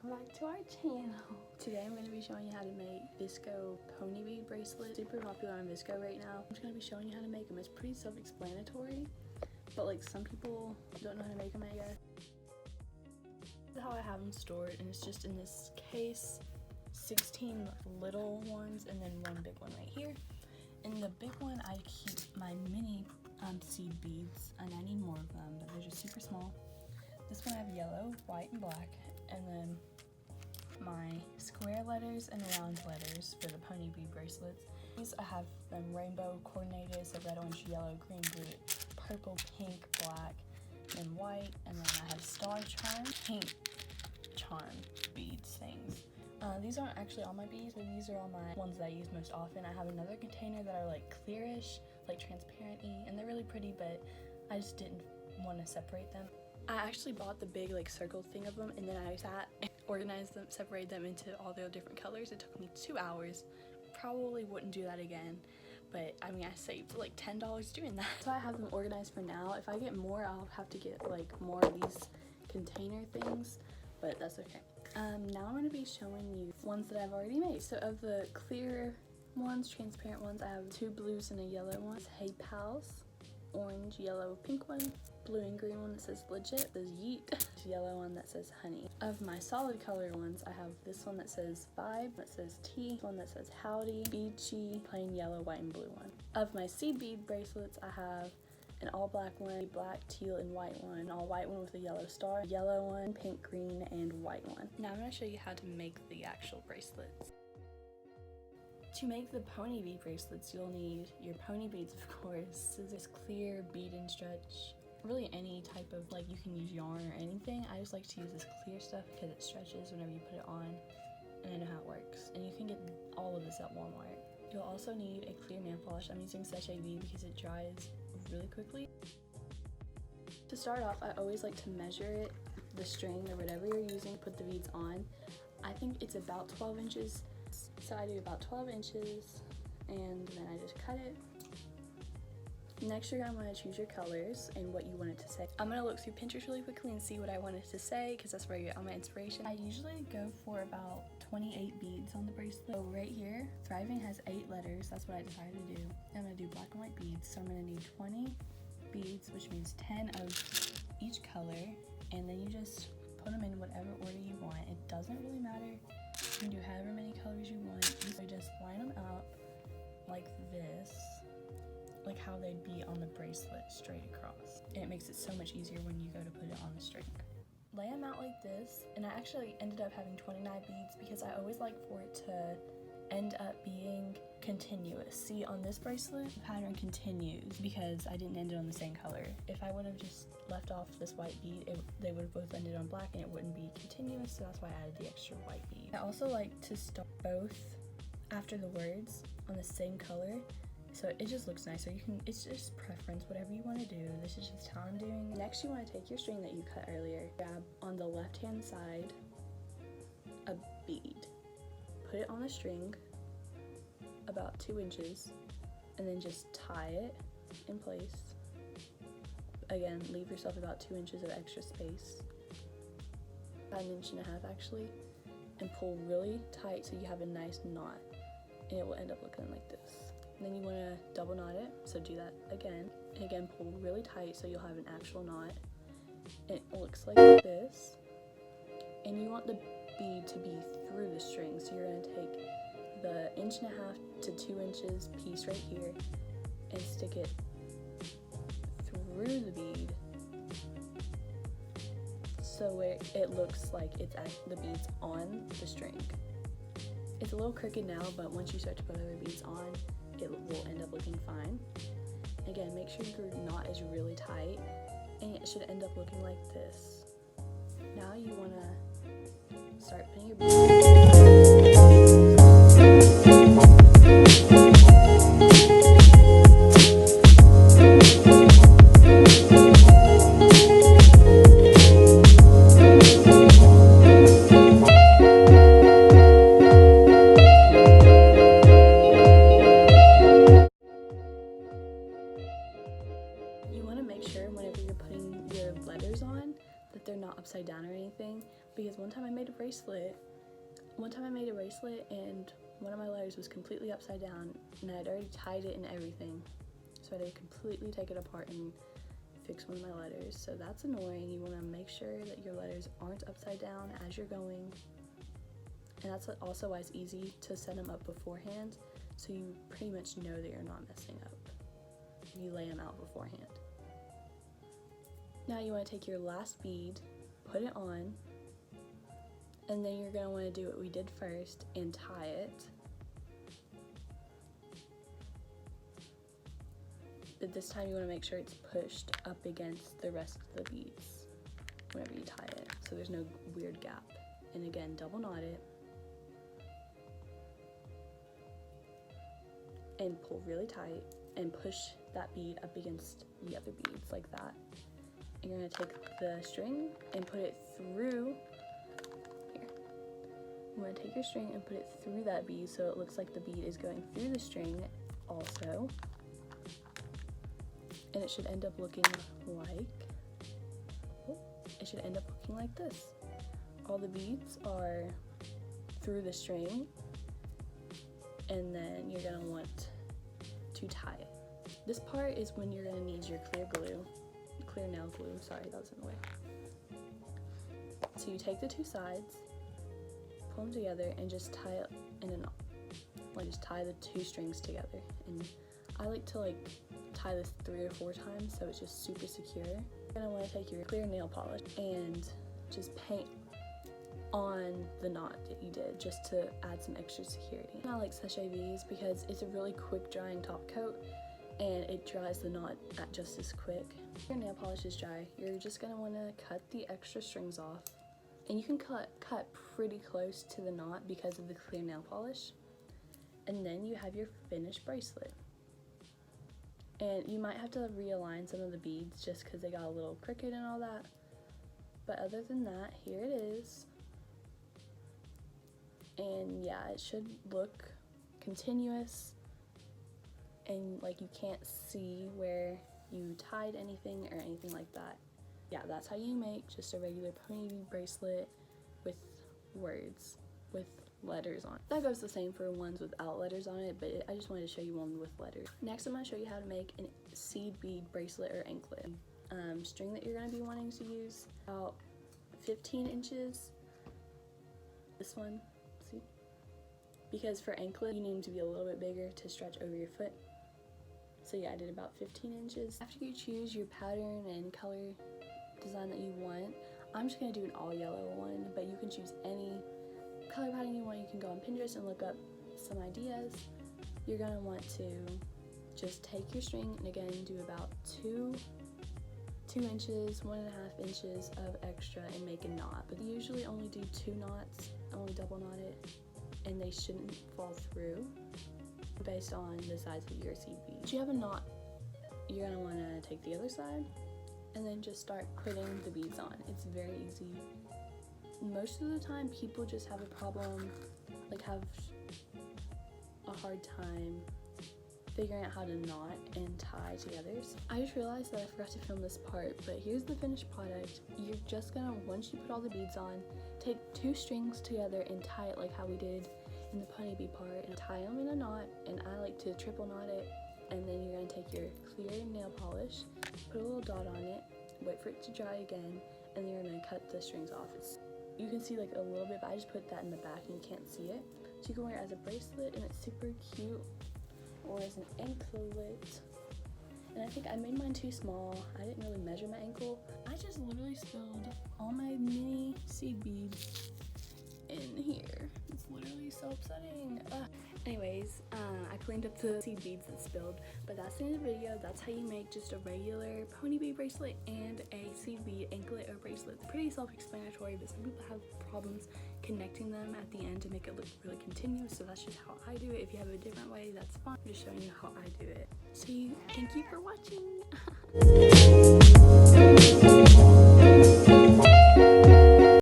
back to our channel. Today I'm going to be showing you how to make visco pony bead bracelets. Super popular on visco right now. I'm just going to be showing you how to make them. It's pretty self-explanatory, but like some people don't know how to make them, I guess. This is how I have them stored, and it's just in this case, 16 little ones and then one big one right here. In the big one I keep my mini seed beads, and I need more of them, but they're just super small. This one I have yellow, white, and black, and then my square letters and round letters for the pony bead bracelets. These I have them rainbow coordinated, so red, orange, yellow, green, blue, purple, pink, black, and white, and then I have star charm, pink charm beads things. These aren't actually all my beads, but these are all my ones that I use most often. I have another container that are like clearish, like transparent-y, and they're really pretty, but I just didn't want to separate them. I actually bought the big like circle thing of them, and then I sat and organized them, separated them into all the different colors. It took me 2 hours. Probably wouldn't do that again, but I mean I saved like $10 doing that. So I have them organized for now. If I get more, I'll have to get like more of these container things, but that's okay. Now I'm going to be showing you ones that I've already made. So of the clear ones, transparent ones, I have 2 blues and a yellow one. Hey Pals, orange, yellow, pink one, blue and green one that says legit, says yeet, this yellow one that says honey. Of my solid color ones, I have this one that says vibe, that says tea, one that says howdy, beachy, plain yellow, white, and blue one. Of my seed bead bracelets, I have an all black one, black, teal, and white one, an all white one with a yellow star, yellow one, pink, green, and white one. Now I'm going to show you how to make the actual bracelets. To make the pony bead bracelets, you'll need your pony beads, of course, scissors, clear bead and stretch, really any type of, like, you can use yarn or anything. I just like to use this clear stuff because it stretches whenever you put it on, and I know how it works. And you can get all of this at Walmart. You'll also need a clear nail polish. I'm using Sachet bead because it dries really quickly. To start off, I always like to measure it, the string or whatever you're using, put the beads on. I think it's about 12 inches. So I do about 12 inches, and then I just cut it. Next, you're going to choose your colors and what you want it to say. I'm going to look through Pinterest really quickly and see what I want it to say, because that's where I get all my inspiration. I usually go for about 28 beads on the bracelet. So right here, Thriving has 8 letters. That's what I decided to do. I'm going to do black and white beads. So I'm going to need 20 beads, which means 10 of each color, and then you just put them in whatever order you want. It doesn't really matter. You can do however many colors you want. So just line them out like this, like how they'd be on the bracelet straight across. And it makes it so much easier when you go to put it on the string. Lay them out like this, and I actually ended up having 29 beads because I always like for it to end up being continuous. See, on this bracelet, the pattern continues because I didn't end it on the same color. If I would have just left off this white bead, they would have both ended on black and it wouldn't be continuous, so that's why I added the extra white bead. I also like to start both after the words on the same color, so it just looks nicer. It's just preference, whatever you want to do. This is just how I'm doing. Next, you want to take your string that you cut earlier, grab on the left hand side a bead, put it on the string about 2 inches, and then just tie it in place. Again, leave yourself about 2 inches of extra space, about 1.5 inches actually, and pull really tight so you have a nice knot, and it will end up looking like this. And then you want to double knot it, so do that again, and again pull really tight so you'll have an actual knot. It looks like this, and you want the bead to be through the string, so you're going to take the 1.5 to 2 inches piece right here and stick it through the bead so it looks like the bead's on the string. It's a little crooked now, but once you start to put other beads on, it will end up looking fine. Again, make sure your knot is really tight, and it should end up looking like this. Now you want to start putting your beads. You want to make sure whenever you're putting your letters on, that they're not upside down or anything, because one time I made a bracelet and one of my letters was completely upside down, and I had already tied it and everything, so I had to completely take it apart and fix one of my letters. So that's annoying. You want to make sure that your letters aren't upside down as you're going, and that's also why it's easy to set them up beforehand, so you pretty much know that you're not messing up if you lay them out beforehand. Now you want to take your last bead, put it on, and then you're going to want to do what we did first and tie it. But this time you want to make sure it's pushed up against the rest of the beads whenever you tie it, so there's no weird gap. And again, double knot it and pull really tight and push that bead up against the other beads like that. And you're going to take the string and put it through here. You want to take your string and put it through that bead so it looks like the bead is going through the string also. And it should end up looking like this. All the beads are through the string, and then you're gonna want to tie it. This part is when you're gonna need your clear nail glue, sorry, that was in the way. So you take the two sides, pull them together, and just tie it in a knot. Like just tie the two strings together. And I like to tie this 3 or 4 times so it's just super secure. You're gonna want to take your clear nail polish and just paint on the knot that you did, just to add some extra security. I like Sachet V's because it's a really quick drying top coat and it dries the knot at just as quick. Your nail polish is dry, you're just gonna want to cut the extra strings off, and you can cut pretty close to the knot because of the clear nail polish, and then you have your finished bracelet. And you might have to realign some of the beads just because they got a little crooked and all that, but other than that, here it is. And yeah, it should look continuous and like you can't see where you tied anything or anything like that. Yeah, that's how you make just a regular pony bead bracelet with words, with letters on it. That goes the same for ones without letters on it, but I just wanted to show you one with letters. Next, I'm going to show you how to make a seed bead bracelet or anklet. String that you're going to be wanting to use, about 15 inches. This one, see? Because for anklet, you need them to be a little bit bigger to stretch over your foot. So yeah, I did about 15 inches. After you choose your pattern and color design that you want, I'm just going to do an all yellow one, but you can choose any color pattern you want. You can go on Pinterest and look up some ideas. You're going to want to just take your string and again do about 2 inches, 1.5 inches of extra and make a knot. But they usually only do 2 knots, only double knot it, and they shouldn't fall through based on the size of your seed bead. Once you have a knot, you're going to want to take the other side and then just start putting the beads on. It's very easy. Most of the time people just have a problem, have a hard time figuring out how to knot and tie together. I just realized that I forgot to film this part, but here's the finished product. You're just gonna, once you put all the beads on, take 2 strings together and tie it like how we did in the pony bead part, and tie them in a knot, and I like to triple knot it, and then you're gonna take your clear nail polish, put a little dot on it, wait for it to dry again, and then you're gonna cut the strings off. You can see a little bit, but I just put that in the back and you can't see it. So you can wear it as a bracelet and it's super cute, or as an anklet. And I think I made mine too small. I didn't really measure my ankle. I just literally spilled all my mini seed beads in here. It's literally so upsetting. Anyways, I cleaned up the seed beads that spilled, but that's the end of the video. That's how you make just a regular pony bead bracelet and a seed bead anklet or bracelet. It's pretty self-explanatory, but some people have problems connecting them at the end to make it look really continuous, so that's just how I do it. If you have a different way, that's fine. I'm just showing you how I do it. So thank you for watching.